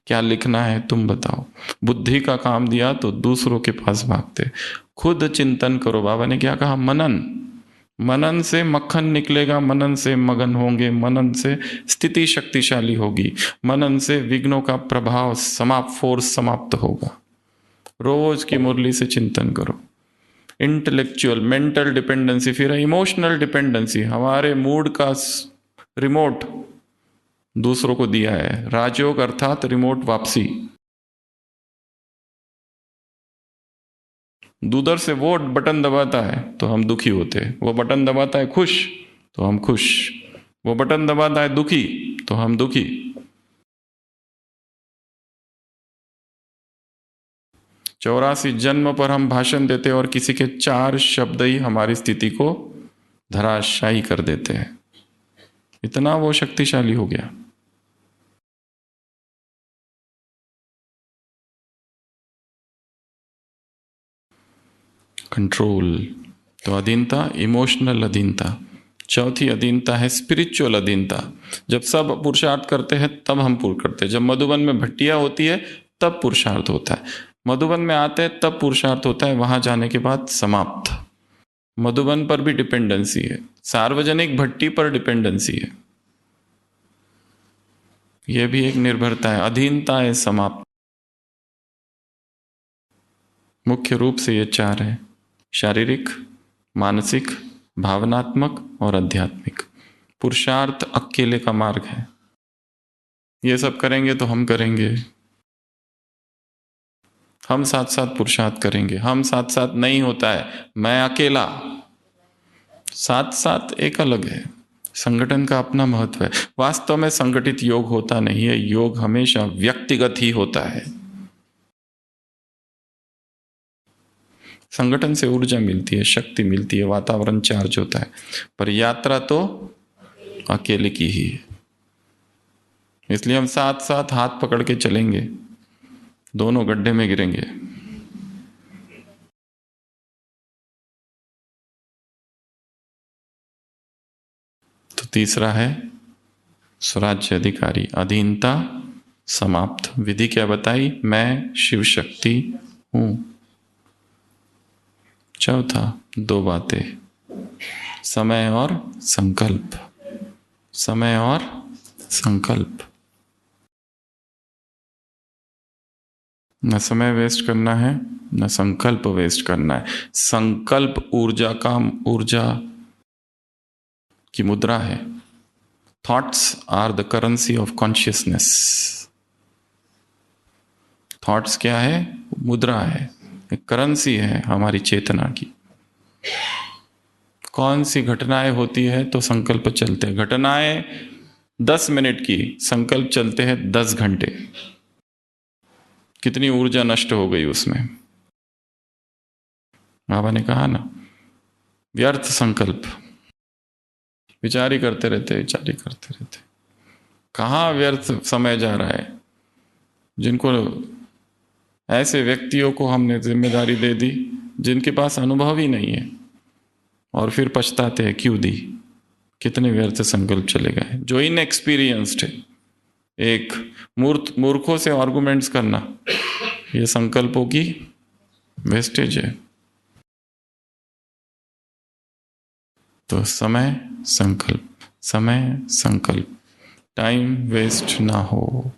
क्या लिखना है, तुम बताओ। बुद्धि का काम दिया तो दूसरों के पास भागते। खुद चिंतन करो। बाबा ने क्या कहा, मनन। मनन से मक्खन निकलेगा, मनन से मगन होंगे, मनन से स्थिति शक्तिशाली होगी, मनन से विघ्नों का प्रभाव फोर्स समाप्त होगा। रोज की मुरली से चिंतन करो। Intellectual, mental dependency. फिर इमोशनल डिपेंडेंसी, हमारे मूड का रिमोट दूसरों को दिया है। राजयोग अर्थात रिमोट वापसी। दूसर से वो बटन दबाता है तो हम दुखी होते हैं, वो बटन दबाता है खुश तो हम खुश, वो बटन दबाता है दुखी तो हम दुखी। 84 जन्म पर हम भाषण देते हैं और किसी के 4 शब्द ही हमारी स्थिति को धराशायी कर देते हैं। इतना वो शक्तिशाली हो गया। कंट्रोल। तो अधीनता, इमोशनल अधीनता। चौथी अधीनता है स्पिरिचुअल अधीनता। जब सब पुरुषार्थ करते हैं तब हम पूर्ण करते हैं। जब मधुबन में भट्टियां होती है तब पुरुषार्थ होता है। मधुबन में आते हैं तब पुरुषार्थ होता है, वहां जाने के बाद समाप्त। मधुबन पर भी डिपेंडेंसी है, सार्वजनिक भट्टी पर डिपेंडेंसी है, यह भी एक निर्भरता है। अधीनता है समाप्त। मुख्य रूप से ये 4 है, शारीरिक, मानसिक, भावनात्मक और आध्यात्मिक। पुरुषार्थ अकेले का मार्ग है। ये सब करेंगे तो हम करेंगे, हम साथ साथ पुरुषार्थ करेंगे। हम साथ साथ नहीं होता है, मैं अकेला। साथ साथ एक अलग है। संगठन का अपना महत्व है। वास्तव में संगठित योग होता नहीं है, योग हमेशा व्यक्तिगत ही होता है। संगठन से ऊर्जा मिलती है, शक्ति मिलती है, वातावरण चार्ज होता है, पर यात्रा तो अकेले की ही है। इसलिए हम साथ साथ हाथ पकड़ के चलेंगे, दोनों गड्ढे में गिरेंगे। तो तीसरा है स्वराज्य अधिकारी, अधीनता समाप्त। विधि क्या बताई, मैं शिव शक्ति हूं। चौथा 2 बातें, समय और संकल्प। समय और संकल्प। न समय वेस्ट करना है, न संकल्प वेस्ट करना है। संकल्प ऊर्जा की मुद्रा है। Thoughts are the currency of consciousness. Thoughts क्या है? मुद्रा है, एक करेंसी है हमारी चेतना की। कौन सी घटनाएं होती है तो संकल्प चलते हैं। घटनाएं 10 मिनट की, संकल्प चलते हैं 10 घंटे। कितनी ऊर्जा नष्ट हो गई उसमें। बाबा ने कहा ना, व्यर्थ संकल्प। विचार ही करते रहते, विचार ही करते रहते। कहाँ व्यर्थ समय जा रहा है। जिनको, ऐसे व्यक्तियों को हमने जिम्मेदारी दे दी जिनके पास अनुभव ही नहीं है, और फिर पछताते हैं क्यों दी। कितने व्यर्थ संकल्प चले गए। जो इनएक्सपीरियंस्ड है, एक मूर्खों से आर्गुमेंट्स करना, ये संकल्पों की वेस्टेज है। तो समय संकल्प, समय संकल्प, टाइम वेस्ट ना हो।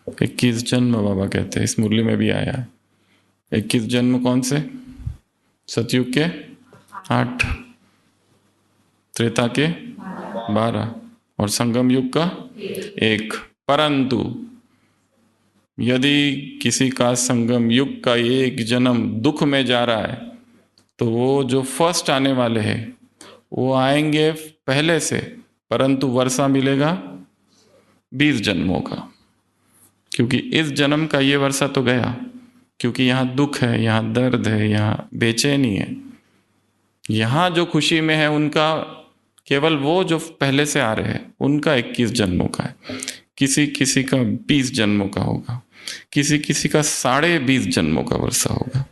21 जन्म बाबा कहते हैं, इस मुरली में भी आया है। 21 जन्म कौन से? सतयुग के 8, त्रेता के 12 और संगम युग का 1। परंतु यदि किसी का संगम युग का 1 जन्म दुख में जा रहा है, तो वो जो फर्स्ट आने वाले हैं वो आएंगे पहले से, परंतु वर्षा मिलेगा 20 जन्मों का। क्योंकि इस जन्म का ये वर्षा तो गया, क्योंकि यहाँ दुख है, यहाँ दर्द है, यहाँ बेचैनी है। यहाँ जो खुशी में है उनका केवल वो जो पहले से आ रहे हैं उनका 21 जन्मों का है। किसी किसी का 20 जन्मों का होगा, किसी किसी का 20.5 जन्मों का वर्षा होगा,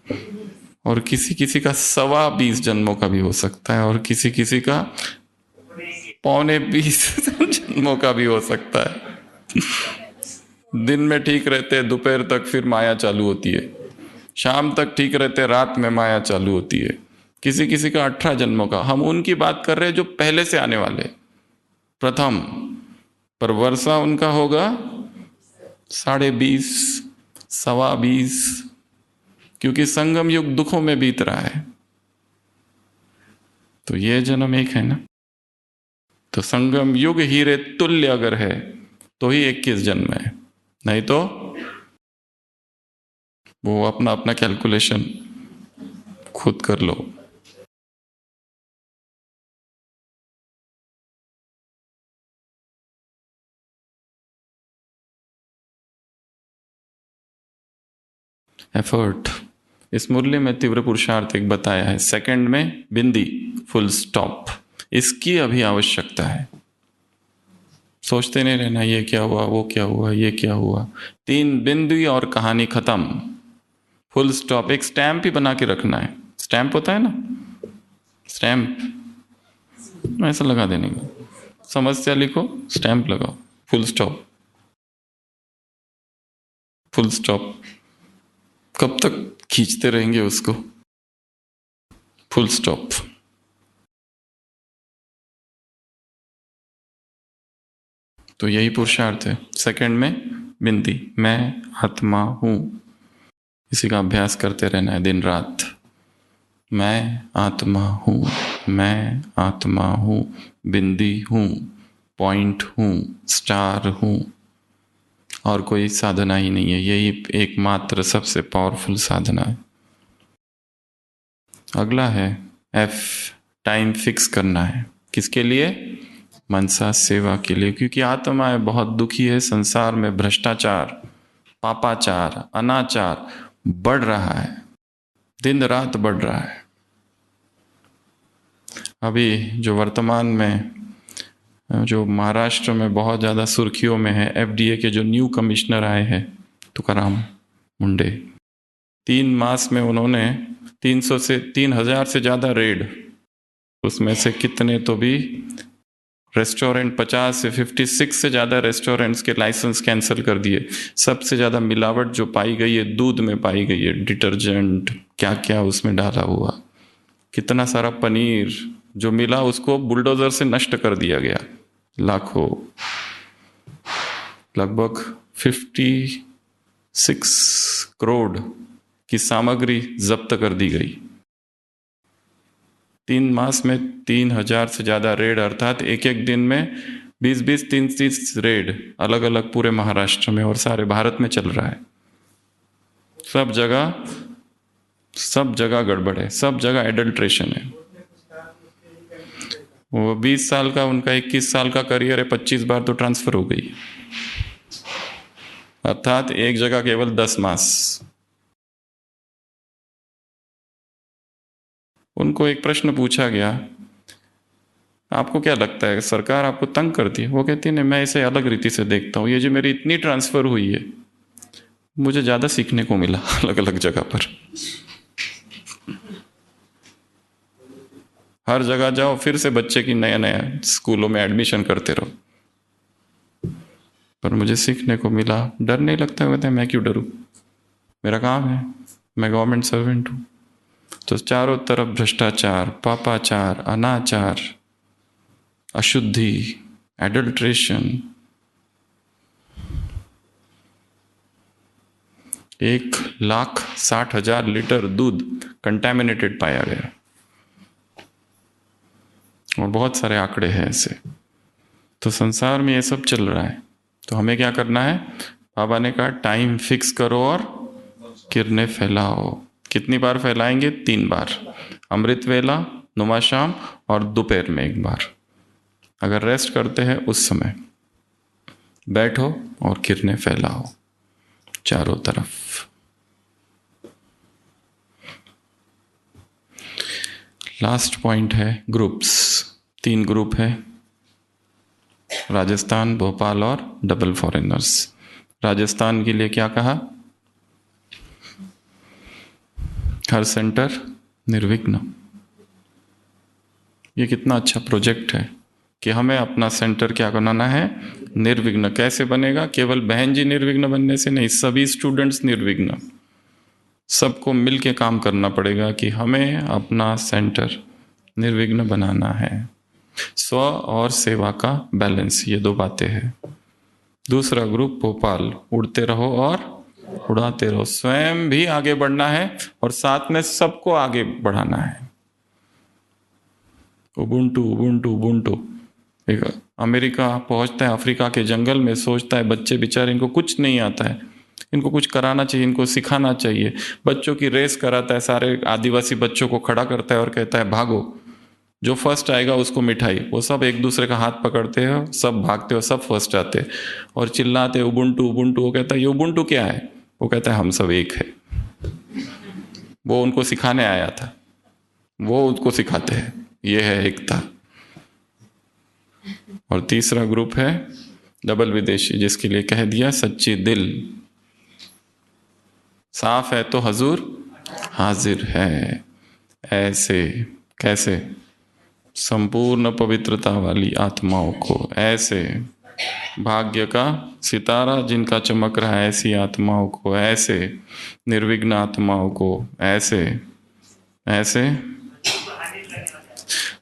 और किसी किसी का 20.25 जन्मों का भी हो सकता है, और किसी किसी का 20.25 जन्मों का भी हो सकता है। दिन में ठीक रहते, दोपहर तक फिर माया चालू होती है। शाम तक ठीक रहते, रात में माया चालू होती है। किसी किसी का 18 जन्मों का। हम उनकी बात कर रहे हैं जो पहले से आने वाले, प्रथम। पर वर्षा उनका होगा 20.5, 20.25, क्योंकि संगम युग दुखों में बीत रहा है। तो ये जन्म एक है ना। तो संगम युग हीरे तुल्य अगर है तो ही 21 जन्म है, नहीं तो वो अपना अपना कैलकुलेशन खुद कर लो। एफर्ट, इस मुरली में तीव्र पुरुषार्थ एक बताया है। सेकंड में बिंदी, फुल स्टॉप, इसकी अभी आवश्यकता है। सोचते नहीं रहना ये क्या हुआ, वो क्या हुआ, ये क्या हुआ। 3 बिंदी और कहानी खत्म। Full stop. एक स्टैंप ही बना के रखना है। स्टैंप होता है ना, स्टैंप ऐसा लगा देने का। समस्या लिखो, स्टैंप लगाओ, फुल स्टॉप। Full stop. कब तक खींचते रहेंगे उसको? Full stop. तो यही पुरुषार्थ है। सेकंड में बिंदी, मैं आत्मा हूं। इसी का अभ्यास करते रहना है दिन रात। मैं आत्मा हूं, मैं आत्मा हूं, बिंदी हूं, पॉइंट हूं, स्टार हूं। और कोई साधना ही नहीं है, यही एकमात्र सबसे पावरफुल साधना है। अगला है एफ, टाइम फिक्स करना है। किसके लिए? मनसा सेवा के लिए। क्योंकि आत्मा बहुत दुखी है। संसार में भ्रष्टाचार, पापाचार, अनाचार बढ़ रहा है, दिन रात बढ़ रहा है। अभी जो वर्तमान में जो महाराष्ट्र में बहुत ज़्यादा सुर्खियों में है, एफडीए के जो न्यू कमिश्नर आए हैं, तुकाराम मुंडे, 3 मास में उन्होंने 3,000 से ज़्यादा रेड, उसमें से कितने तो भी रेस्टोरेंट, 50 से 56 से ज़्यादा रेस्टोरेंट्स के लाइसेंस कैंसिल कर दिए। सबसे ज़्यादा मिलावट जो पाई गई है दूध में पाई गई है, डिटर्जेंट क्या क्या उसमें डाला हुआ। कितना सारा पनीर जो मिला उसको बुलडोजर से नष्ट कर दिया गया। लाखों, लगभग 56 करोड़ की सामग्री जब्त कर दी गई। 3 मास में 3,000 से ज़्यादा रेड, अर्थात एक एक दिन में 20-20, 30-30 रेड अलग अलग पूरे महाराष्ट्र में और सारे भारत में चल रहा है। सब जगह गड़बड़ है, सब जगह एडल्ट्रेशन है। वो 20 साल का, उनका 21 साल का करियर है, 25 बार तो ट्रांसफर हो गई, अर्थात एक जगह केवल 10 मास। उनको एक प्रश्न पूछा गया, आपको क्या लगता है सरकार आपको तंग करती है? वो कहती है नहीं, मैं इसे अलग रीति से देखता हूँ, ये जो मेरी इतनी ट्रांसफर हुई है, मुझे ज़्यादा सीखने को मिला अलग अलग जगह पर। हर जगह जाओ, फिर से बच्चे की नया नया स्कूलों में एडमिशन करते रहो, पर मुझे सीखने को मिला। डर नहीं लगता? कहते हैं मैं क्यों डरूं, मेरा काम है, मैं गवर्नमेंट सर्वेंट हूं। तो चारों तरफ भ्रष्टाचार, पापाचार, अनाचार, अशुद्धि, एडल्ट्रेशन। 1,60,000 लीटर दूध कंटेमिनेटेड पाया गया, और बहुत सारे आंकड़े हैं ऐसे। तो संसार में ये सब चल रहा है, तो हमें क्या करना है? बाबा ने कहा टाइम फिक्स करो और किरणें फैलाओ। कितनी बार फैलाएंगे? 3 बार, अमृत वेला, नुमा शाम और दोपहर में 1 बार। अगर रेस्ट करते हैं उस समय बैठो और किरणें फैलाओ चारों तरफ। लास्ट पॉइंट है ग्रुप्स। 3 ग्रुप है, राजस्थान, भोपाल और डबल फॉरेनर्स। राजस्थान के लिए क्या कहा? हर सेंटर निर्विघ्न। ये कितना अच्छा प्रोजेक्ट है कि हमें अपना सेंटर क्या बनाना है? निर्विघ्न। कैसे बनेगा? केवल बहन जी निर्विघ्न बनने से नहीं, सभी स्टूडेंट्स निर्विघ्न। सबको मिलके काम करना पड़ेगा कि हमें अपना सेंटर निर्विघ्न बनाना है। स्व और सेवा का बैलेंस, ये 2 बातें हैं। दूसरा ग्रुप भोपाल, उड़ते रहो और उड़ाते रहो। स्वयं भी आगे बढ़ना है और साथ में सबको आगे बढ़ाना है। Ubuntu Ubuntu Ubuntu. एक अमेरिका पहुंचता है अफ्रीका के जंगल में, सोचता है बच्चे बेचारे, इनको कुछ नहीं आता है, इनको कुछ कराना चाहिए, इनको सिखाना चाहिए। बच्चों की रेस कराता है, सारे आदिवासी बच्चों को खड़ा करता है और कहता है भागो, जो फर्स्ट आएगा उसको मिठाई। वो सब एक दूसरे का हाथ पकड़ते हैं, सब भागते हो, सब फर्स्ट आते हैं और चिल्लाते उबुंटू उबुंटू। वो कहता है ये उबुंटू क्या है? वो कहता है हम सब एक है। वो उनको सिखाने आया था, वो उसको सिखाते हैं, ये है एकता। और तीसरा ग्रुप है डबल विदेशी, जिसके लिए कह दिया सच्ची दिल। साफ है तो हजूर हाजिर है। ऐसे कैसे? संपूर्ण पवित्रता वाली आत्माओं को, ऐसे भाग्य का सितारा जिनका चमक रहा है, ऐसी आत्माओं को, ऐसे निर्विघ्न आत्माओं को, ऐसे ऐसे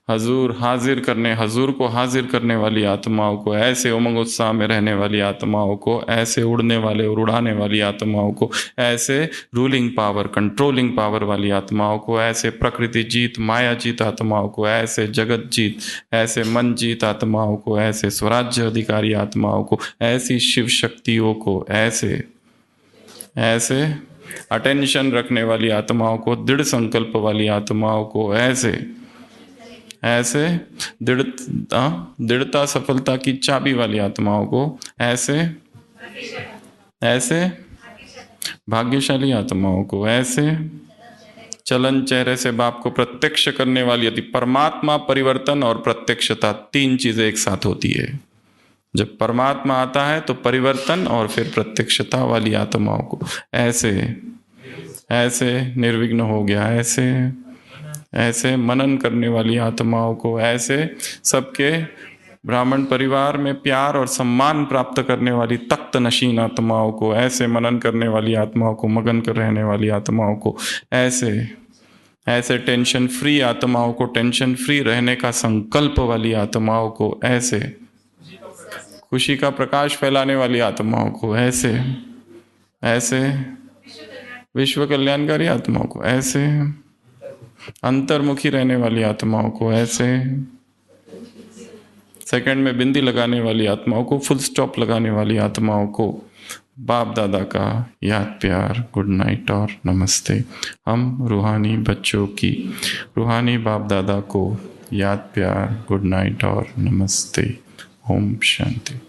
हजूर हाजिर करने, हजूर को हाजिर करने वाली आत्माओं को, ऐसे उमंग उत्साह में रहने वाली आत्माओं को, ऐसे उड़ने वाले और उड़ाने वाली आत्माओं को, ऐसे रूलिंग पावर, कंट्रोलिंग पावर वाली आत्माओं को, ऐसे प्रकृति जीत, माया जीत आत्माओं को, ऐसे जगत जीत, ऐसे मन जीत आत्माओं को, ऐसे स्वराज्य अधिकारी आत्माओं को, ऐसी शिव शक्तियों को, ऐसे ऐसे अटेंशन रखने वाली आत्माओं को, दृढ़ संकल्प वाली आत्माओं को, ऐसे दृढ़ता सफलता की चाबी वाली आत्माओं को, ऐसे भाग्यशाली आत्माओं को, ऐसे चलन चेहरे से बाप को प्रत्यक्ष करने वाली यदि परमात्मा, परिवर्तन और प्रत्यक्षता 3 चीजें एक साथ होती है। जब परमात्मा आता है तो परिवर्तन और फिर प्रत्यक्षता वाली आत्माओं को ऐसे निर्विघ्न हो गया, ऐसे मनन करने वाली आत्माओं को, ऐसे सबके ब्राह्मण परिवार में प्यार और सम्मान प्राप्त करने वाली तख्त नशीन आत्माओं को, ऐसे मनन करने वाली आत्माओं को, मगन कर रहने वाली आत्माओं को, ऐसे टेंशन फ्री आत्माओं को, टेंशन फ्री रहने का संकल्प वाली आत्माओं को, ऐसे खुशी का प्रकाश फैलाने वाली आत्माओं को, ऐसे विश्व कल्याणकारी आत्माओं को, ऐसे अंतर्मुखी रहने वाली आत्माओं को, ऐसे सेकंड में बिंदी लगाने वाली आत्माओं को, फुल स्टॉप लगाने वाली आत्माओं को बाप दादा का याद प्यार, गुड नाइट और नमस्ते। हम रूहानी बच्चों की रूहानी बाप दादा को याद प्यार, गुड नाइट और नमस्ते। ओम शांति।